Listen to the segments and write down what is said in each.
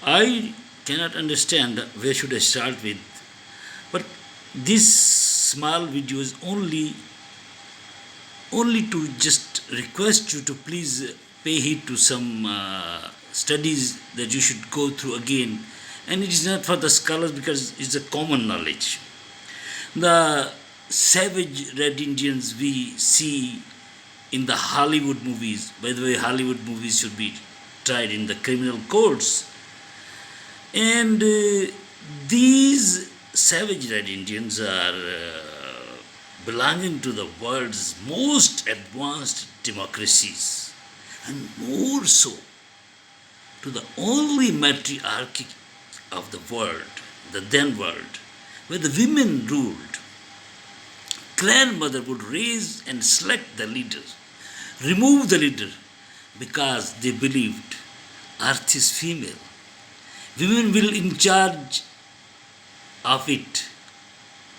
I cannot understand where should I start with, but this small video is only to just request you to please pay heed to some studies that you should go through again, and it is not for the scholars because it's a common knowledge. The savage red Indians we see in the Hollywood movies, by the way, Hollywood movies should be tried in the criminal courts, and these savage red Indians are belonging to the world's most advanced democracies, and more so to the only matriarchy of the world, the then world, where the women ruled. Grandmother would raise and select the leader, remove the leader, because they believed earth is female. Women will in charge of it.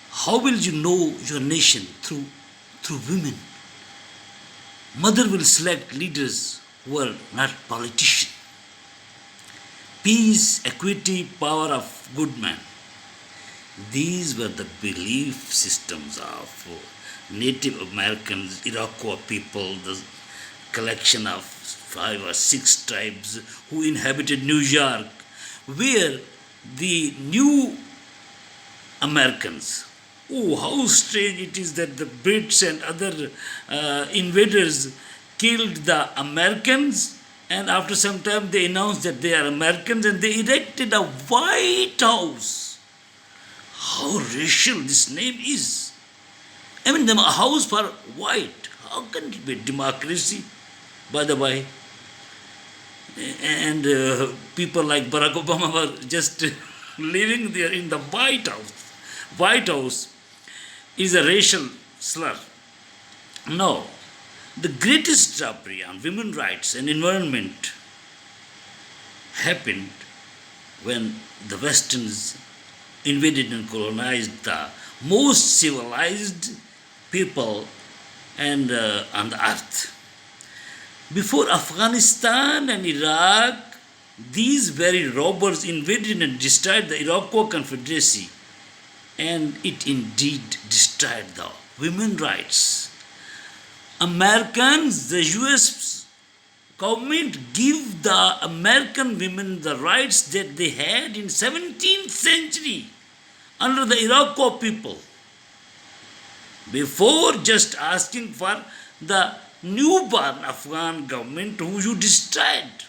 How will you know your nation? Through women. Mother will select leaders who are not politicians. Peace, equity, power of good man. These were the belief systems of Native Americans, Iroquois people, the collection of 5 or 6 tribes who inhabited New York, where the new Americans, oh, how strange it is that the Brits and other invaders killed the Americans, and after some time they announced that they are Americans and they erected a White House. How racial this name is. I mean, a house for white. How can it be democracy, by the way? And people like Barack Obama were just living there in the White House. White House is a racial slur. No. The greatest robbery on women's rights and environment happened when the Westerns invaded and colonized the most civilized people and on the earth. Before Afghanistan and Iraq, these very robbers invaded and destroyed the Iroquois Confederacy, and it indeed destroyed the women's rights. Americans, the US government give the American women the rights that they had in 17th century under the Iroquois people. Before just asking for the newborn Afghan government who you destroyed.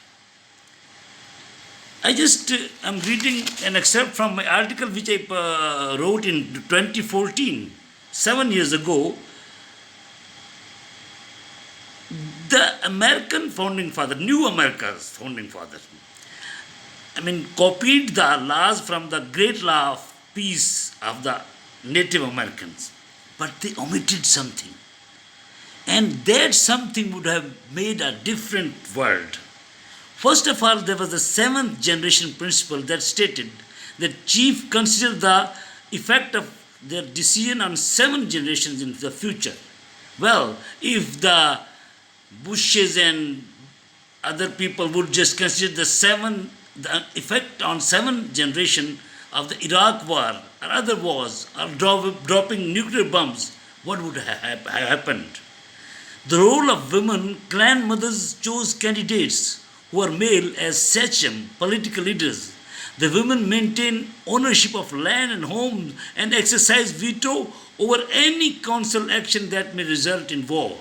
I'm reading an excerpt from my article which I wrote in 2014, 7 years ago. The American founding father, new America's founding father, copied the laws from the great law of peace of the Native Americans, but they omitted something. And that something would have made a different world. First of all, there was the 7th generation principle that stated that chief considered the effect of their decision on 7 generations in the future. Well, if the Bushes and other people would just consider the effect on 7 generation of the Iraq war or other wars or dropping nuclear bombs, what would have happened? The role of women, clan mothers chose candidates who are male as sachem, political leaders. The women maintain ownership of land and homes and exercise veto over any council action that may result in war.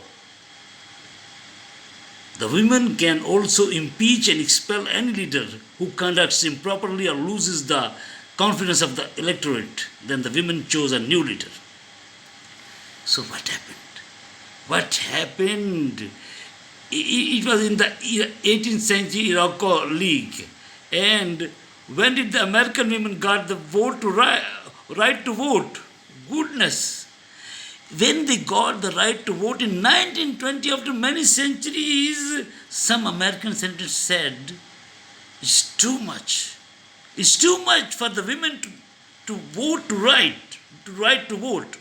The women can also impeach and expel any leader who conducts improperly or loses the confidence of the electorate. Then the women chose a new leader. So what happened? What happened? It was in the 18th century Iroquois League. And when did the American women got the vote to right to vote? Goodness. When they got the right to vote in 1920, after many centuries, some American senators said, it's too much. It's too much for the women to vote to right to vote.